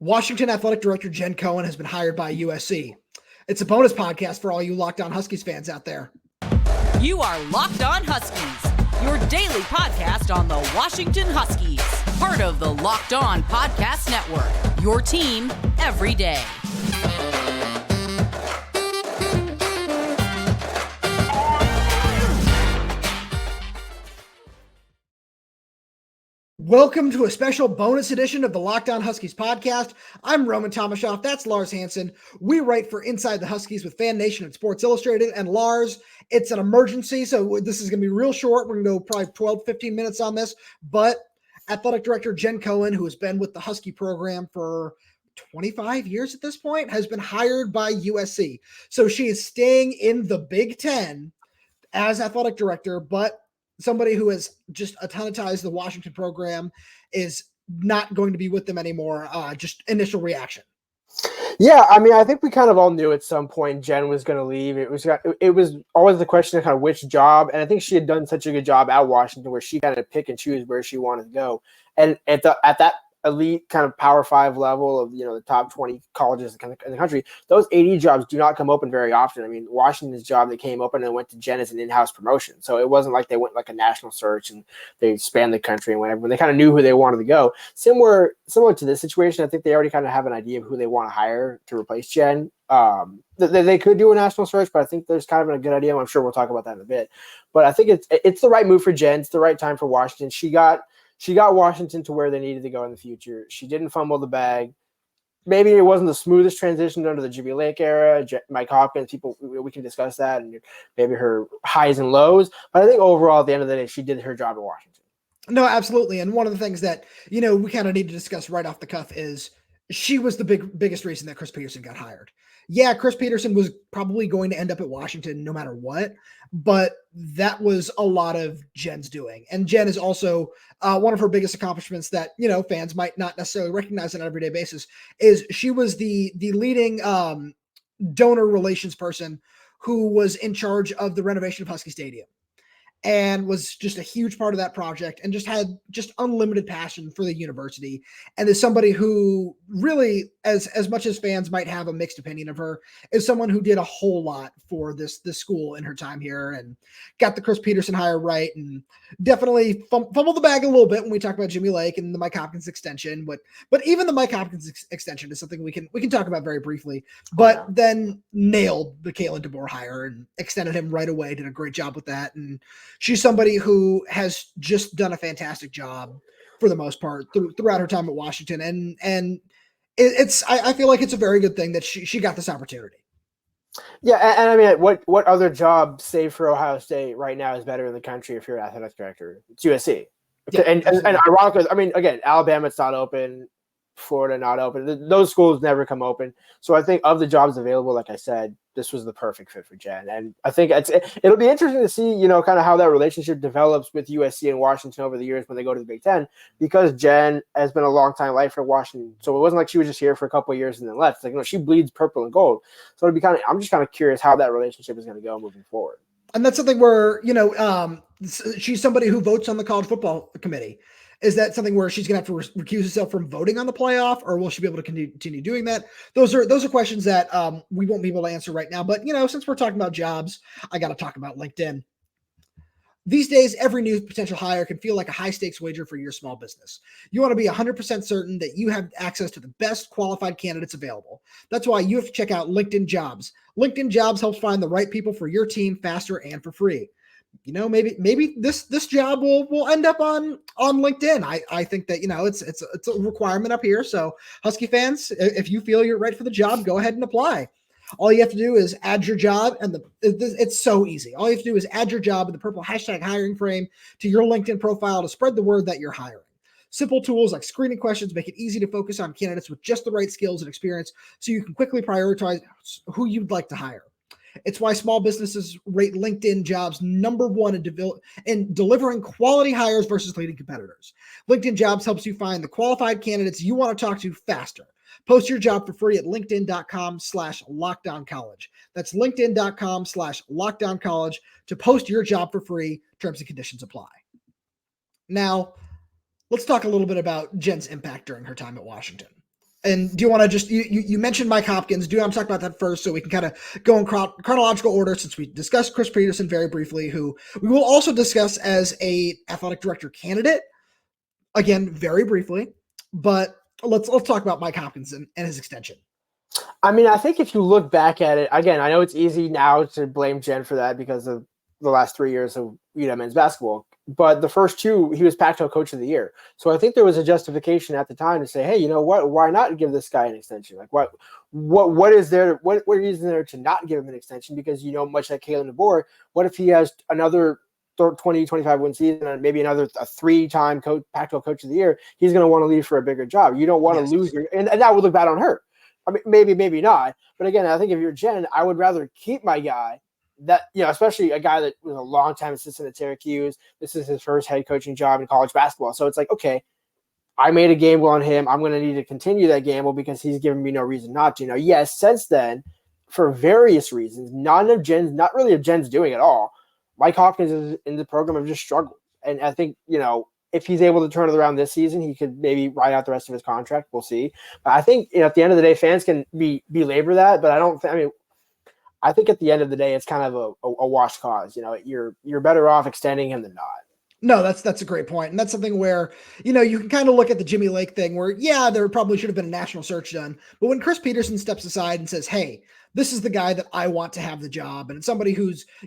Washington Athletic Director Jen Cohen has been hired by USC. It's a bonus podcast for all you Locked On Huskies fans out there. You are Locked On Huskies, your daily podcast on the Washington Huskies. Part of the Locked On Podcast Network, your team every day. Welcome to a special bonus edition of the Locked On Huskies podcast. I'm Roman Tomashoff. That's Lars Hanson. We write for Inside the Huskies with Fan Nation and Sports Illustrated. And Lars, it's an emergency, so this is going to be real short. We're going to go probably 12, 15 minutes on this. But Athletic Director Jen Cohen, who has been with the Husky program for 25 years at this point, has been hired by USC. So she is staying in the Big Ten as athletic director, but somebody who has just a ton of ties to the Washington program is not going to be with them anymore. Just initial reaction. Yeah, I mean, I think we kind of all knew at some point Jen was going to leave. It was always the question of kind of which job, and I think she had done such a good job at Washington where she kind of pick and choose where she wanted to go. And at that elite kind of Power 5 level of, the top 20 colleges in the country, those AD jobs do not come open very often. I mean, Washington's job that came open and went to Jen as an in-house promotion. So it wasn't like they went like a national search and they spanned the country and whatever. When they kind of knew who they wanted to go. Similar to this situation, I think they already kind of have an idea of who they want to hire to replace Jen. They could do a national search, but I think there's kind of a good idea. I'm sure we'll talk about that in a bit. But I think it's the right move for Jen. It's the right time for Washington. She got Washington to where they needed to go in the future. She didn't fumble the bag. Maybe it wasn't the smoothest transition under the Jimmy Lake era. Mike Hopkins, we can discuss that, and maybe her highs and lows. But I think overall, at the end of the day, she did her job at Washington. No, absolutely. And one of the things that, we kind of need to discuss right off the cuff is she was the biggest reason that Chris Peterson got hired. Yeah, Chris Peterson was probably going to end up at Washington no matter what, but that was a lot of Jen's doing. And Jen is also one of her biggest accomplishments that, fans might not necessarily recognize on an everyday basis, is she was the leading donor relations person who was in charge of the renovation of Husky Stadium, and was just a huge part of that project and just had unlimited passion for the university. And is somebody who really, as much as fans might have a mixed opinion of her, is someone who did a whole lot for this school in her time here and got the Chris Peterson hire right, and definitely fumbled the bag a little bit when we talk about Jimmy Lake and the Mike Hopkins extension. But even the Mike Hopkins extension is something we can talk about very briefly, but then nailed the Kalen DeBoer hire and extended him right away, did a great job with that. And she's somebody who has just done a fantastic job for the most part throughout her time at Washington. And I feel like it's a very good thing that she got this opportunity. Yeah. And I mean, what other job, save for Ohio State right now, is better in the country if you're an athletic director? It's USC. Yeah, and ironically, I mean, again, Alabama's not open, Florida not open. Those schools never come open. So I think of the jobs available, like I said, this was the perfect fit for Jen. And I think it'll be interesting to see, kind of how that relationship develops with USC and Washington over the years when they go to the Big Ten, because Jen has been a long time lifer at Washington. So it wasn't like she was just here for a couple of years and then left. It's like, she bleeds purple and gold. So I'm just kind of curious how that relationship is going to go moving forward. And that's something where, she's somebody who votes on the college football committee. Is that something where she's going to have to recuse herself from voting on the playoff, or will she be able to continue doing that? Those are questions that we won't be able to answer right now. But, since we're talking about jobs, I got to talk about LinkedIn. These days, every new potential hire can feel like a high-stakes wager for your small business. You want to be 100% certain that you have access to the best qualified candidates available. That's why you have to check out LinkedIn Jobs. LinkedIn Jobs helps find the right people for your team faster and for free. Maybe this job will end up on LinkedIn. I think that, it's a requirement up here. So Husky fans, if you feel you're right for the job, go ahead and apply. All you have to do is add your job, and it's so easy. All you have to do is add your job in the purple hashtag hiring frame to your LinkedIn profile to spread the word that you're hiring. Simple tools like screening questions make it easy to focus on candidates with just the right skills and experience, so you can quickly prioritize who you'd like to hire. It's why small businesses rate LinkedIn Jobs number one in delivering quality hires versus leading competitors. LinkedIn Jobs helps you find the qualified candidates you want to talk to faster. Post your job for free at linkedin.com/lockdowncollege. That's linkedin.com/lockdowncollege to post your job for free. Terms and conditions apply. Now, let's talk a little bit about Jen's impact during her time at Washington. And do you want to just you mentioned Mike Hopkins? Do you want to talk about that first, so we can kind of go in chronological order, since we discussed Chris Peterson very briefly, who we will also discuss as a athletic director candidate, again very briefly. But let's talk about Mike Hopkins and his extension. I mean, I think if you look back at it, again, I know it's easy now to blame Jen for that because of the last 3 years of men's basketball. But the first two, he was Pac-12 Coach of the Year. So I think there was a justification at the time to say, hey, you know what? Why not give this guy an extension? Like, what is there? What reason there to not give him an extension? Because, much like Kalen DeBoer, what if he has another 20, 25 win season and maybe another a 3-time Pac-12 Coach of the Year? He's going to want to leave for a bigger job. You don't want to lose and that would look bad on her. I mean, maybe not. But again, I think if you're Jen, I would rather keep my guy. That, especially a guy that was a long-time assistant at Syracuse. This is his first head coaching job in college basketball. So it's like, okay, I made a gamble on him. I'm going to need to continue that gamble because he's given me no reason not to. Yes, since then, for various reasons, not really of Jen's doing at all, Mike Hopkins is in the program have just struggled. And I think, if he's able to turn it around this season, he could maybe ride out the rest of his contract. We'll see. But I think, at the end of the day, fans can belabor that, but I think at the end of the day, it's kind of a wash cause. You're better off extending him than not. No, that's a great point. And that's something where, you can kind of look at the Jimmy Lake thing where, yeah, there probably should have been a national search done. But when Chris Peterson steps aside and says, hey, this is the guy that I want to have the job, and it's somebody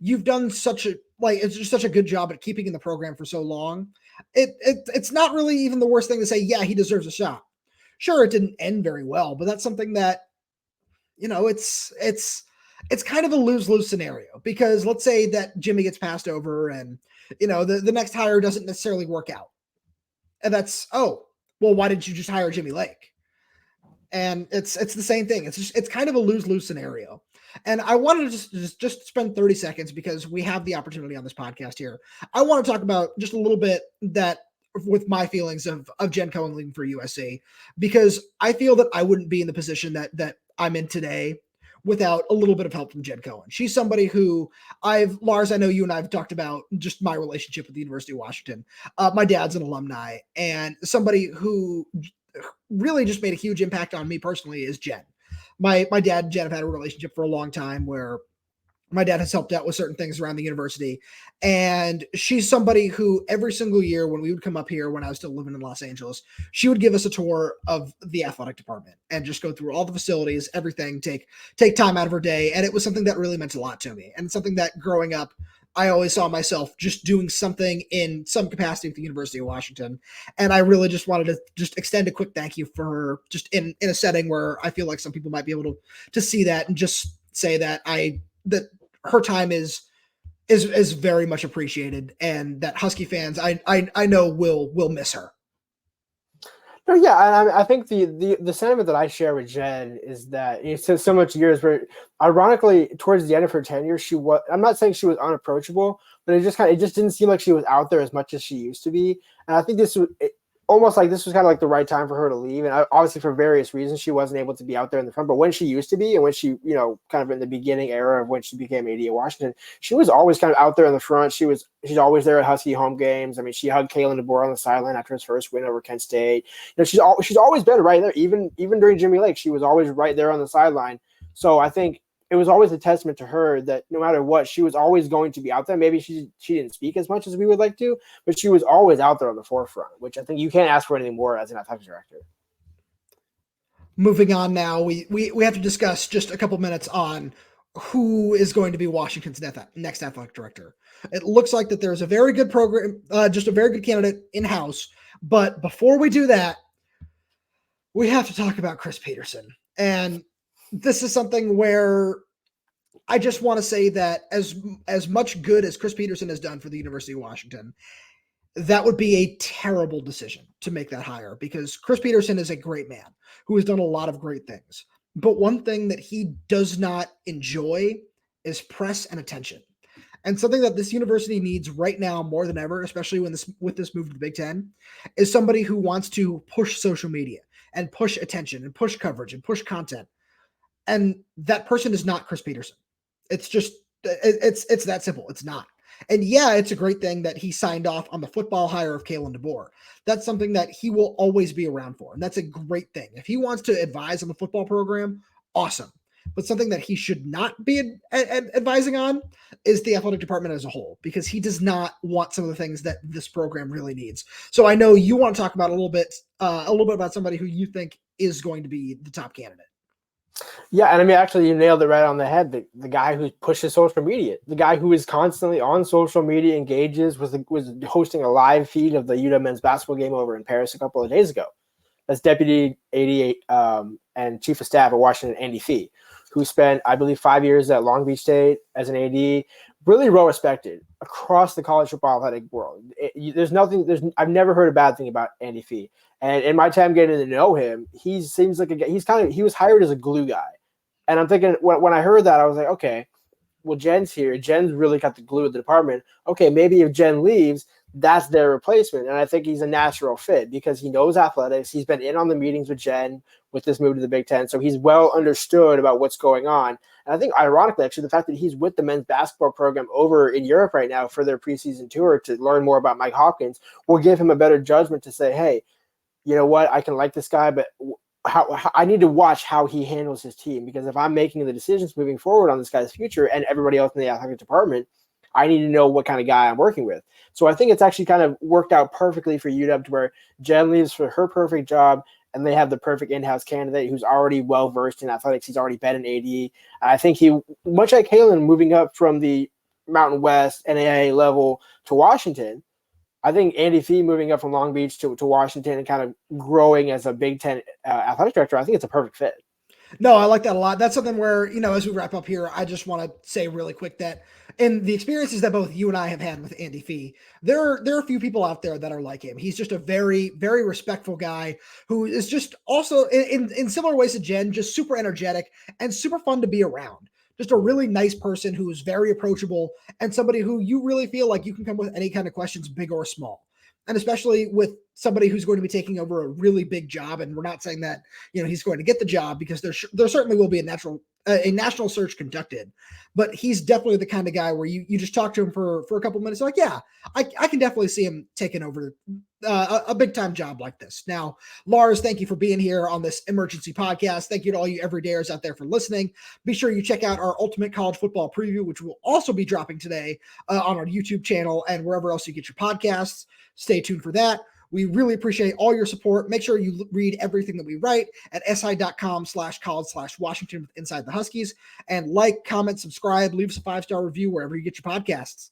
you've done it's just such a good job at keeping in the program for so long. It's not really even the worst thing to say, yeah, he deserves a shot. Sure, it didn't end very well, but that's something that, it's kind of a lose-lose scenario, because let's say that Jimmy gets passed over and, the next hire doesn't necessarily work out. And that's, why didn't you just hire Jimmy Lake? And it's the same thing. It's kind of a lose-lose scenario. And I wanted to just spend 30 seconds, because we have the opportunity on this podcast here. I want to talk about just a little bit with my feelings of Jen Cohen leaving for USC, because I feel that I wouldn't be in the position that I'm in today without a little bit of help from Jen Cohen. She's somebody who Lars, I know you and I have talked about just my relationship with the University of Washington. My dad's an alumni, and somebody who really just made a huge impact on me personally is Jen. My dad and Jen have had a relationship for a long time, where my dad has helped out with certain things around the university. And she's somebody who every single year when we would come up here, when I was still living in Los Angeles, she would give us a tour of the athletic department and just go through all the facilities, everything, take time out of her day. And it was something that really meant a lot to me, and something that growing up, I always saw myself just doing something in some capacity at the University of Washington. And I really just wanted to just extend a quick thank you for her, just in a setting where I feel like some people might be able to see that and just say that that her time is very much appreciated, and that Husky fans I know will miss her. No, yeah, I think the sentiment that I share with Jen is that it's so much years where, ironically, towards the end of her tenure, I'm not saying she was unapproachable, but it just didn't seem like she was out there as much as she used to be. And I think this was almost like this was kind of like the right time for her to leave. And obviously for various reasons, she wasn't able to be out there in the front, but when she used to be, and when she, kind of in the beginning era of when she became AD at Washington, she was always kind of out there in the front. She's always there at Husky home games. I mean, she hugged Kalen DeBoer on the sideline after his first win over Kent State. She's always been right there. Even during Jimmy Lake, she was always right there on the sideline. So I think it was always a testament to her that no matter what, she was always going to be out there. Maybe she didn't speak as much as we would like to, but she was always out there on the forefront, which I think you can't ask for anything more as an athletic director. Moving on now, we have to discuss just a couple minutes on who is going to be Washington's next athletic director. It looks like that there's a very good program, just a very good candidate in-house. But before we do that, we have to talk about Chris Peterson. And this is something where I just want to say that as much good as Chris Peterson has done for the University of Washington, that would be a terrible decision to make that hire, because Chris Peterson is a great man who has done a lot of great things. But one thing that he does not enjoy is press and attention. And something that this university needs right now more than ever, especially with this move to the Big Ten, is somebody who wants to push social media and push attention and push coverage and push content. And that person is not Chris Peterson. It's just, it's that simple. It's not. And yeah, it's a great thing that he signed off on the football hire of Kalen DeBoer. That's something that he will always be around for. And that's a great thing. If he wants to advise on the football program, awesome. But something that he should not be advising on is the athletic department as a whole, because he does not want some of the things that this program really needs. So I know you want to talk about a little bit about somebody who you think is going to be the top candidate. Yeah, and I mean, actually, you nailed it right on the head. The guy who pushes social media, the guy who is constantly on social media, engages, was hosting a live feed of the UW men's basketball game over in Paris a couple of days ago. That's Deputy AD and Chief of Staff at Washington, Andy Fee, who spent, I believe, 5 years at Long Beach State as an AD. Really well respected across the college football athletic world. I've never heard a bad thing about Andy Fee. And in my time getting to know him, he seems like he was hired as a glue guy. And I'm thinking, when I heard that, I was like, okay, well, Jen's here. Jen's really got the glue of the department. Okay, maybe if Jen leaves, that's their replacement. And I think he's a natural fit because he knows athletics. He's been in on the meetings with Jen with this move to the Big Ten. So he's well understood about what's going on. And I think, ironically, actually, the fact that he's with the men's basketball program over in Europe right now for their preseason tour to learn more about Mike Hopkins will give him a better judgment to say, hey, you know what, I can like this guy, but how I need to watch how he handles his team, because if I'm making the decisions moving forward on this guy's future and everybody else in the athletic department, I need to know what kind of guy I'm working with. So I think it's actually kind of worked out perfectly for UW to where Jen leaves for her perfect job and they have the perfect in-house candidate who's already well-versed in athletics. He's already been an AD. I think he, much like Kalen moving up from the Mountain West NAIA level to Washington, I think Andy Fee moving up from Long Beach to Washington and kind of growing as a Big Ten athletic director, I think it's a perfect fit. No, I like that a lot. That's something where, as we wrap up here, I just want to say really quick that in the experiences that both you and I have had with Andy Fee, there are a few people out there that are like him. He's just a very, very respectful guy who is just also in similar ways to Jen, just super energetic and super fun to be around. Just a really nice person who is very approachable and somebody who you really feel like you can come with any kind of questions, big or small. And especially with somebody who's going to be taking over a really big job. And we're not saying that, he's going to get the job, because there certainly will be a national search conducted, but he's definitely the kind of guy where you just talk to him for a couple of minutes. Like, yeah, I can definitely see him taking over a big time job like this. Now, Lars, thank you for being here on this emergency podcast. Thank you to all you everydayers out there for listening. Be sure you check out our Ultimate College Football Preview, which will also be dropping today on our YouTube channel and wherever else you get your podcasts. Stay tuned for that. We really appreciate all your support. Make sure you read everything that we write at si.com/college/Washington with Inside the Huskies, and like, comment, subscribe, leave us a 5-star review wherever you get your podcasts.